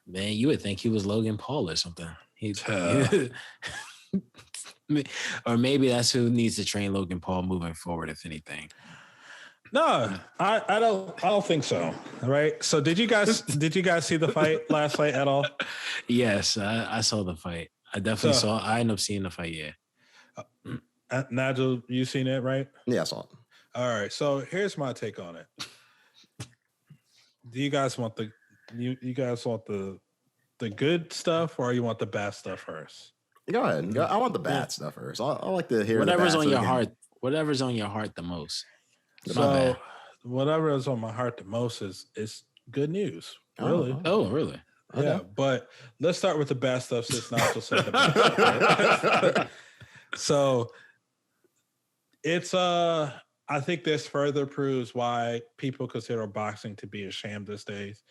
Man, you would think he was Logan Paul or something. Or maybe that's who needs to train Logan Paul moving forward, if anything. No, I don't think so. Right. So did you guys see the last fight at all? Yes, I saw the fight. I definitely saw. I ended up seeing the fight. Yeah. Nigel, you seen it, right? Yeah, I saw it. All right. So here's my take on it. Do you guys want the good stuff, or you want the bad stuff first? Go ahead. I want the bad stuff first. I like to hear whatever's the bad on your heart. Whatever's on your heart the most. So whatever is on my heart the most is good news. Really? Oh, really? Yeah, okay. But let's start with the bad stuff since Nigel said the bad stuff. Right? So it's I think this further proves why people consider boxing to be a sham these days.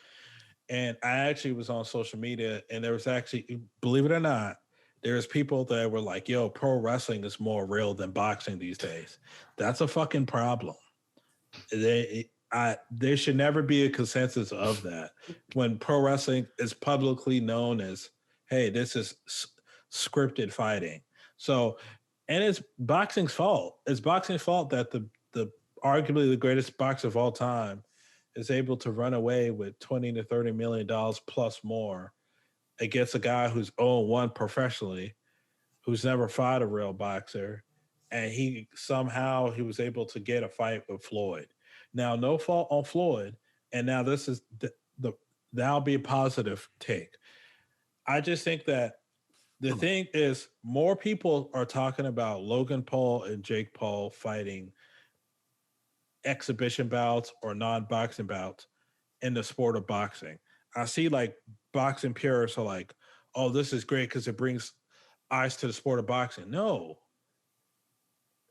And I actually was on social media, and there was actually, believe it or not, there's people that were like, yo, pro wrestling is more real than boxing these days. That's a fucking problem. There should never be a consensus of that. When pro wrestling is publicly known as, hey, this is scripted fighting. So, and it's boxing's fault. It's boxing's fault that the arguably the greatest boxer of all time is able to run away with $20 to $30 million plus more against a guy who's 0-1 professionally, who's never fought a real boxer, and he was able to get a fight with Floyd. Now, no fault on Floyd, and now this is that'll be a positive take. I just think that the thing is, more people are talking about Logan Paul and Jake Paul fighting exhibition bouts or non-boxing bouts in the sport of boxing. I see like boxing purists are like, oh, this is great because it brings eyes to the sport of boxing. No,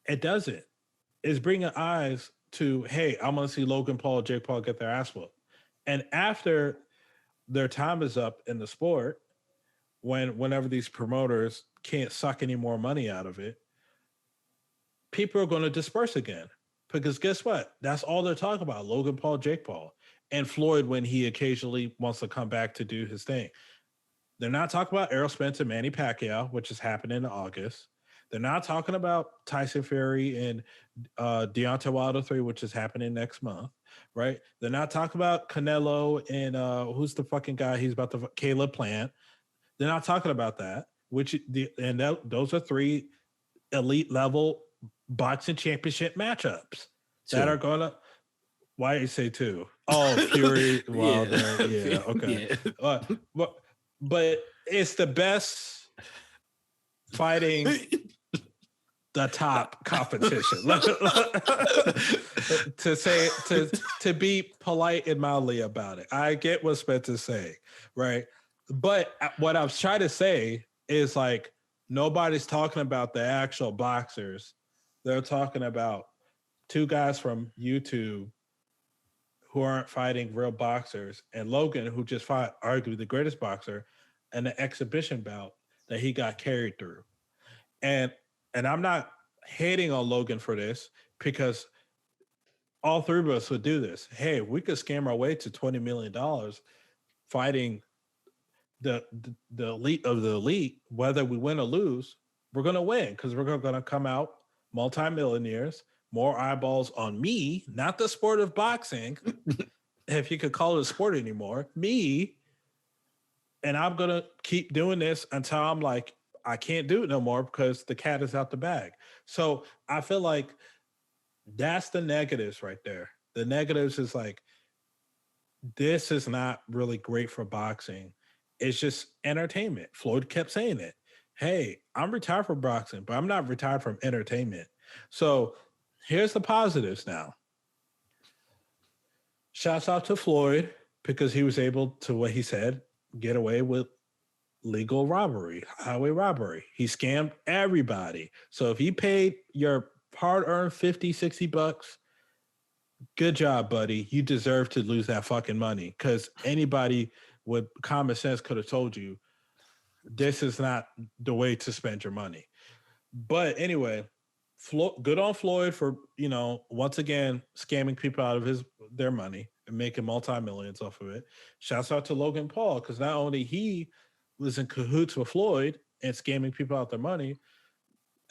it doesn't. It's bringing eyes to, hey, I'm going to see Logan Paul, Jake Paul get their ass whooped. And after their time is up in the sport, whenever these promoters can't suck any more money out of it, people are going to disperse again. Because guess what? That's all they're talking about, Logan Paul, Jake Paul, and Floyd when he occasionally wants to come back to do his thing. They're not talking about Errol Spence and Manny Pacquiao, which is happening in August. They're not talking about Tyson Fury and Deontay Wilder 3, which is happening next month, right? They're not talking about Canelo and who's the fucking guy he's about to Caleb Plant. They're not talking about that, those are 3 elite level boxing championship matchups that are gonna. Why do you say 2? Oh, Fury, Wilder, yeah, okay. Yeah. But it's the best fighting the top competition. to be polite and mildly about it. I get what Spencer's saying, right? But what I was trying to say is like nobody's talking about the actual boxers. They're talking about 2 guys from YouTube who aren't fighting real boxers, and Logan, who just fought arguably the greatest boxer, and the exhibition bout that he got carried through. And I'm not hating on Logan for this because all 3 of us would do this. Hey, we could scam our way to $20 million fighting the elite of the elite. Whether we win or lose, we're going to win because we're going to come out multimillionaires, more eyeballs on me, not the sport of boxing, if you could call it a sport anymore, me. And I'm going to keep doing this until I'm like, I can't do it no more because the cat is out the bag. So I feel like that's the negatives right there. The negatives is like, this is not really great for boxing. It's just entertainment. Floyd kept saying it. Hey, I'm retired from boxing, but I'm not retired from entertainment. So here's the positives now. Shouts out to Floyd because he was able to, what he said, get away with legal robbery, highway robbery. He scammed everybody. So if you paid your hard-earned $50-$60, good job, buddy. You deserve to lose that fucking money because anybody with common sense could have told you this is not the way to spend your money. But anyway, good on Floyd for, once again, scamming people out of their money. and making multi-millions off of it. Shouts out to Logan Paul, because not only he was in cahoots with Floyd and scamming people out their money,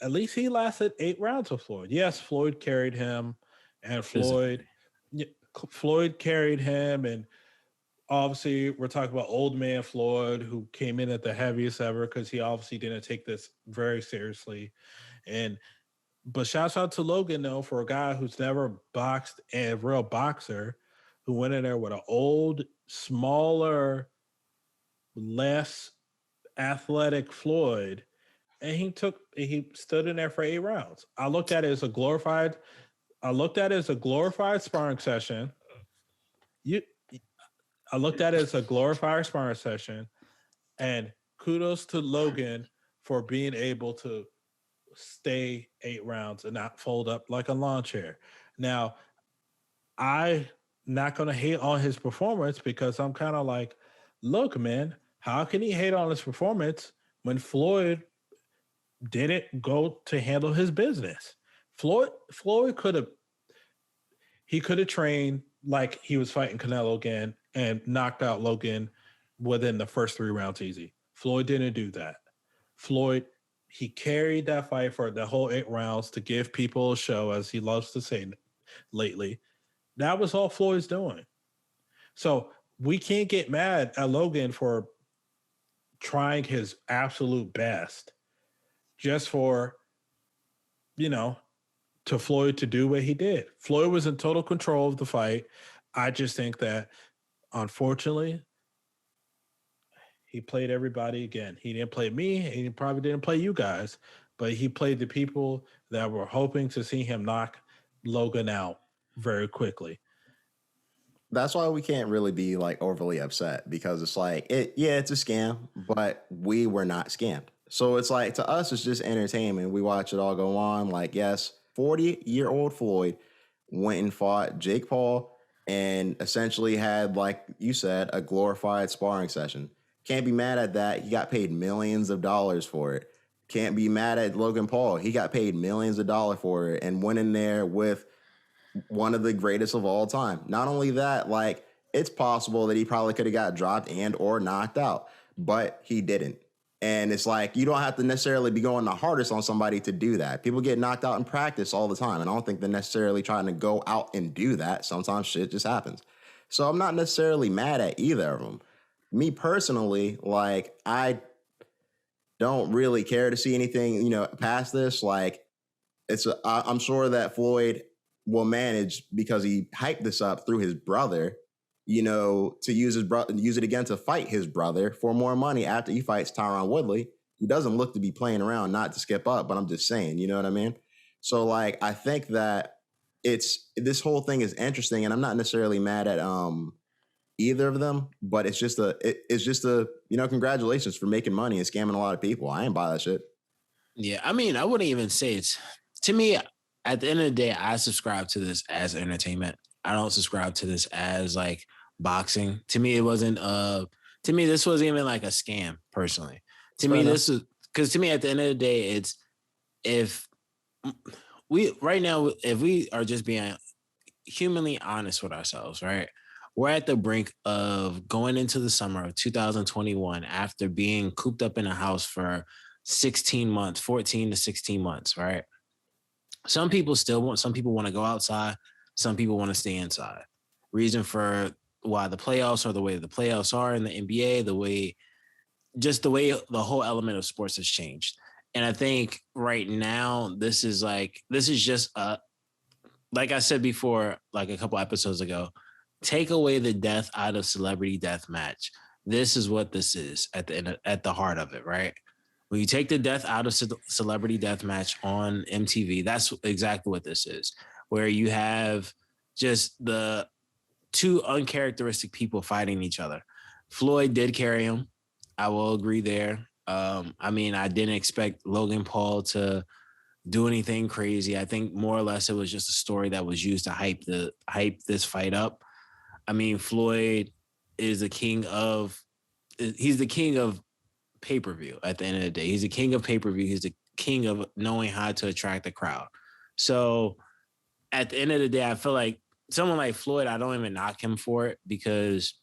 at least he lasted 8 rounds with Floyd. Yes, Floyd carried him, and Floyd carried him, and obviously we're talking about old man Floyd, who came in at the heaviest ever because he obviously didn't take this very seriously. But shouts out to Logan, though, for a guy who's never boxed, a real boxer, who went in there with an old, smaller, less athletic Floyd, and he stood in there for 8 rounds. I looked at it as a glorified sparring session. I looked at it as a glorified sparring session, and kudos to Logan for being able to stay 8 rounds and not fold up like a lawn chair. Now, I'm not going to hate on his performance, because I'm kind of like, look, man, how can he hate on his performance when Floyd didn't go to handle his business? Floyd could have trained like he was fighting Canelo again and knocked out Logan within the first 3 rounds easy. Floyd didn't do that. Floyd, he carried that fight for the whole 8 rounds to give people a show, as he loves to say lately. That was all Floyd's doing. So we can't get mad at Logan for trying his absolute best just for, to Floyd to do what he did. Floyd was in total control of the fight. I just think that, unfortunately, he played everybody again. He didn't play me, and he probably didn't play you guys, but he played the people that were hoping to see him knock Logan out very quickly. That's why we can't really be like overly upset, because it's like, it's a scam, but we were not scammed. So it's like, to us, it's just entertainment. We watch it all go on. Like, yes, 40-year-old Floyd went and fought Jake Paul and essentially had, like you said, a glorified sparring session. Can't be mad at that. He got paid millions of dollars for it. Can't be mad at Logan Paul. He got paid millions of dollars for it and went in there with one of the greatest of all time. Not only that, like, it's possible that he probably could have got dropped and or knocked out, but he didn't. And it's like, you don't have to necessarily be going the hardest on somebody to do that. People get knocked out in practice all the time, and I don't think they're necessarily trying to go out and do that. Sometimes shit just happens. So I'm not necessarily mad at either of them. Me personally, like, I don't really care to see anything, past this. Like, I'm sure that Floyd will manage, because he hyped this up through his brother, to use use it again to fight his brother for more money after he fights Tyron Woodley, who doesn't look to be playing around, not to skip up, but I'm just saying, you know what I mean? So, like, I think that this whole thing is interesting, and I'm not necessarily mad at either of them, but it's just a congratulations for making money and scamming a lot of people. I ain't buy that shit. Yeah, I mean, I wouldn't even say it's, to me, at the end of the day, I subscribe to this as entertainment. I don't subscribe to this as like boxing. To me, it wasn't this wasn't even like a scam, personally. To me, this is, because to me, at the end of the day, it's, if we are just being humanly honest with ourselves, right? We're at the brink of going into the summer of 2021 after being cooped up in a house for 16 months, 14 to 16 months, right? Some people want to go outside. Some people want to stay inside. Reason for why the playoffs are the way the playoffs are in the NBA, the way the whole element of sports has changed. And I think right now, this is just like I said before, like a couple episodes ago, take away the death out of celebrity death match. This is what this is at the heart of it, right? When you take the death out of celebrity death match on MTV, that's exactly what this is, where you have just the two uncharacteristic people fighting each other. Floyd did carry him. I will agree there. I mean, I didn't expect Logan Paul to do anything crazy. I think more or less it was just a story that was used to hype this fight up. I mean, Floyd is the king of pay-per-view at the end of the day. He's the king of pay-per-view. He's the king of knowing how to attract the crowd. So at the end of the day, I feel like someone like Floyd, I don't even knock him for it because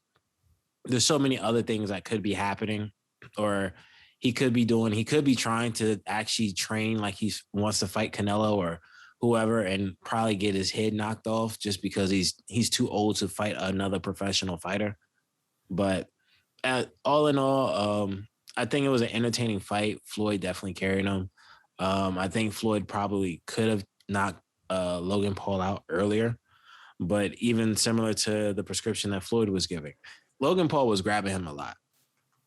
there's so many other things that could be happening or he could be doing. He could be trying to actually train like he wants to fight Canelo or whoever and probably get his head knocked off just because he's too old to fight another professional fighter. But all in all, I think it was an entertaining fight. Floyd definitely carried him. I think Floyd probably could have knocked Logan Paul out earlier, but even similar to the prescription that Floyd was giving, Logan Paul was grabbing him a lot.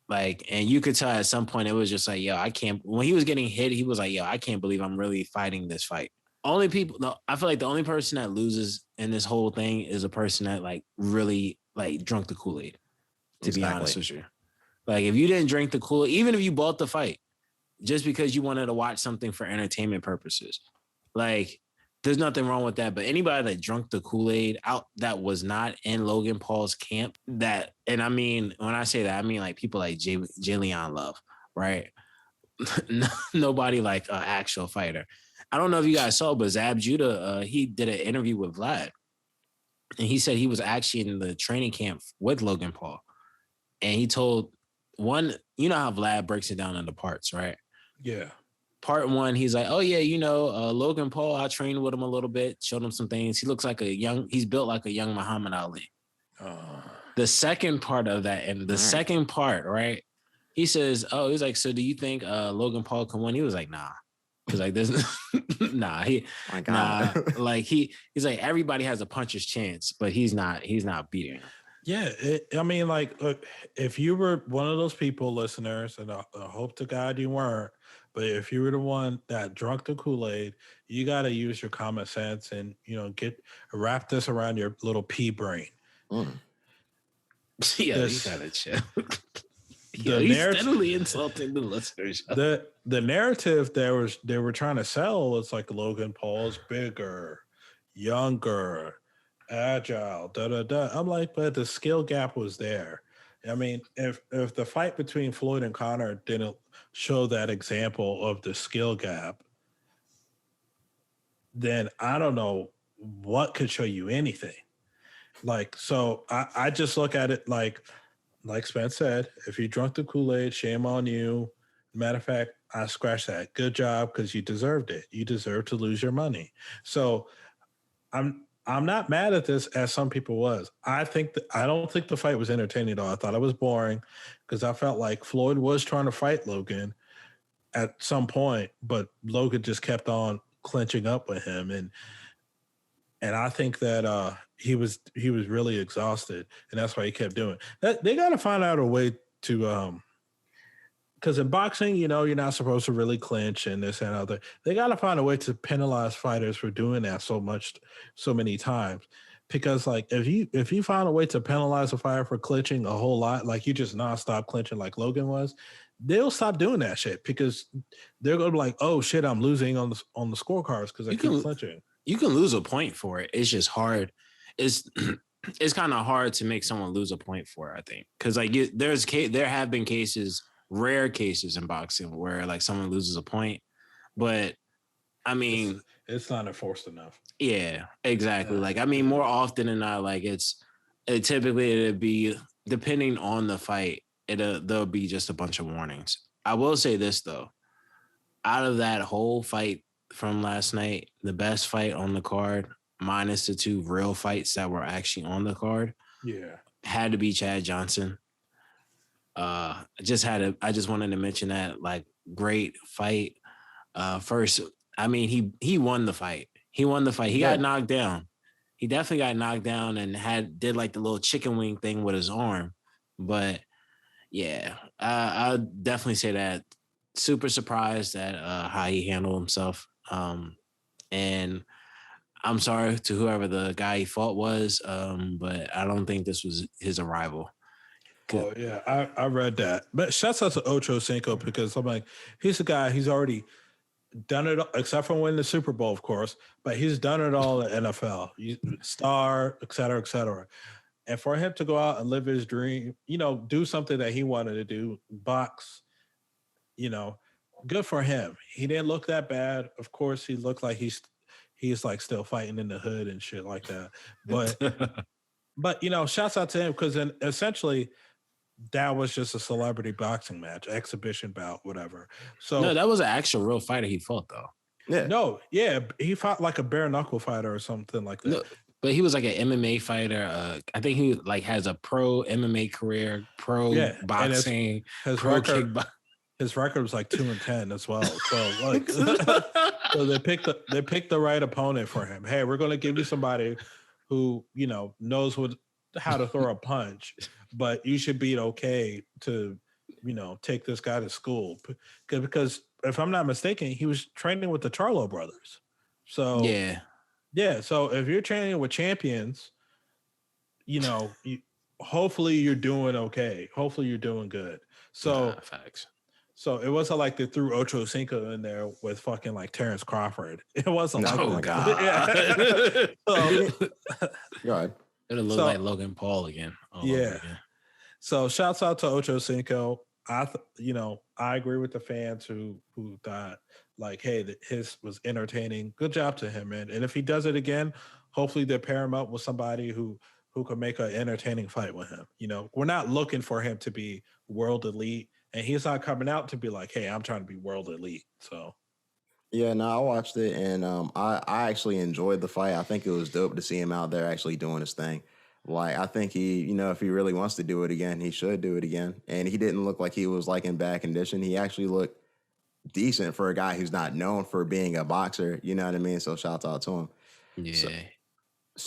Like, and you could tell at some point it was just like, yo, I can't. When he was getting hit, he was like, yo, I can't believe I'm really fighting this fight. Only people, no, I feel like the only person that loses in this whole thing is a person that like really like drunk the Kool-Aid. To be honest with you, like if you didn't drink the Kool-Aid, even if you bought the fight, just because you wanted to watch something for entertainment purposes, like there's nothing wrong with that. But anybody that drunk the Kool-Aid out that was not in Logan Paul's camp, that, and I mean, when I say that, I mean like people like Jillian Love, right? Nobody like an actual fighter. I don't know if you guys saw, but Zab Judah, he did an interview with Vlad. And he said he was actually in the training camp with Logan Paul. And he told one, you know how Vlad breaks it down into parts, right? Yeah. Part one, he's like, oh yeah, Logan Paul, I trained with him a little bit, showed him some things. He looks like he's built like a young Muhammad Ali. The second part of that, and the second part, right? He says, oh, he's like, so do you think Logan Paul can win? He was like, nah. He's like, there's like he's like, everybody has a puncher's chance, but he's not beating him. Yeah, I mean, like, look, if you were one of those people, listeners, and I hope to God you weren't, but if you were the one that drunk the Kool-Aid, you got to use your common sense and, wrap this around your little pea brain. Yeah, you gotta chill. He's steadily insulting the listeners. The narrative they were trying to sell was like Logan Paul's bigger, younger, agile, I'm like, but the skill gap was there. I mean, if the fight between Floyd and Conor didn't show that example of the skill gap, then I don't know what could show you anything. Like, so I just look at it like Spence said, if you drunk the Kool-Aid, shame on you. Matter of fact, I scratched that. Good job, because you deserved it. You deserve to lose your money. So I'm not mad at this as some people was. I don't think the fight was entertaining at all. I thought it was boring because I felt like Floyd was trying to fight Logan at some point, but Logan just kept on clinching up with him, and I think that he was really exhausted, and that's why he kept doing that. They got to find out a way to because in boxing, you're not supposed to really clinch and this and other. They got to find a way to penalize fighters for doing that so many times. Because like if you find a way to penalize a fighter for clinching a whole lot, like you just nonstop clinching like Logan was, they'll stop doing that shit because they're gonna be like, oh shit, I'm losing on the scorecards because I keep clinching. You can lose a point for it. It's just hard. It's kind of hard to make someone lose a point for it, I think, because like there have been cases. Rare cases in boxing where like someone loses a point, but I mean it's not enforced enough. Yeah, exactly. Like I mean, more often than not, like it'd be depending on the fight, there'll be just a bunch of warnings. I will say this though, out of that whole fight from last night, the best fight on the card, minus the two real fights that were actually on the card, had to be Chad Johnson. I just wanted to mention that, like, great fight. First, I mean, he won the fight. He got knocked down. He definitely got knocked down and did like the little chicken wing thing with his arm. But yeah, I'll definitely say that. Super surprised at how he handled himself. And I'm sorry to whoever the guy he fought was, but I don't think this was his arrival. Oh yeah, I read that. But shouts out to Ocho Cinco because I'm like, he's a guy. He's already done it, except for winning the Super Bowl, of course. But he's done it all in NFL, star, et cetera, et cetera. And for him to go out and live his dream, do something that he wanted to do, box, good for him. He didn't look that bad. Of course, he looked like he's like still fighting in the hood and shit like that. But you know, shouts out to him because then essentially that was just a celebrity boxing match, exhibition bout, whatever. So no, that was an actual real fighter he fought though. Yeah. no, yeah, he fought like a bare knuckle fighter or something like that. No, but he was like an MMA fighter. I think he like has a pro MMA career, pro boxing, his pro record, kickboxing. His record was like 2-10 as well. So like, so they picked the right opponent for him. Hey, we're gonna give you somebody who you know knows how to throw a punch, but you should be okay to you know take this guy to school because if I'm not mistaken, he was training with the Charlo brothers. So yeah. So if you're training with champions, you know, hopefully you're doing okay. Hopefully you're doing good. So facts. So it wasn't like they threw Ocho Cinco in there with fucking like Terrence Crawford. It wasn't like oh that. god. Yeah. Go ahead. It'll look like Logan Paul again. Yeah. So shouts out to Ocho Cinco. I agree with the fans who thought like, hey, his was entertaining. Good job to him, man. And if he does it again, hopefully they pair him up with somebody who can make an entertaining fight with him. You know, we're not looking for him to be world elite. And he's not coming out to be like, hey, I'm trying to be world elite. So, yeah, no, I watched it and I actually enjoyed the fight. I think it was dope to see him out there actually doing his thing. Like, I think he, you know, if he really wants to do it again, he should do it again. And he didn't look like he was like in bad condition. He actually looked decent for a guy who's not known for being a boxer. You know what I mean? So shout out to him. Yeah,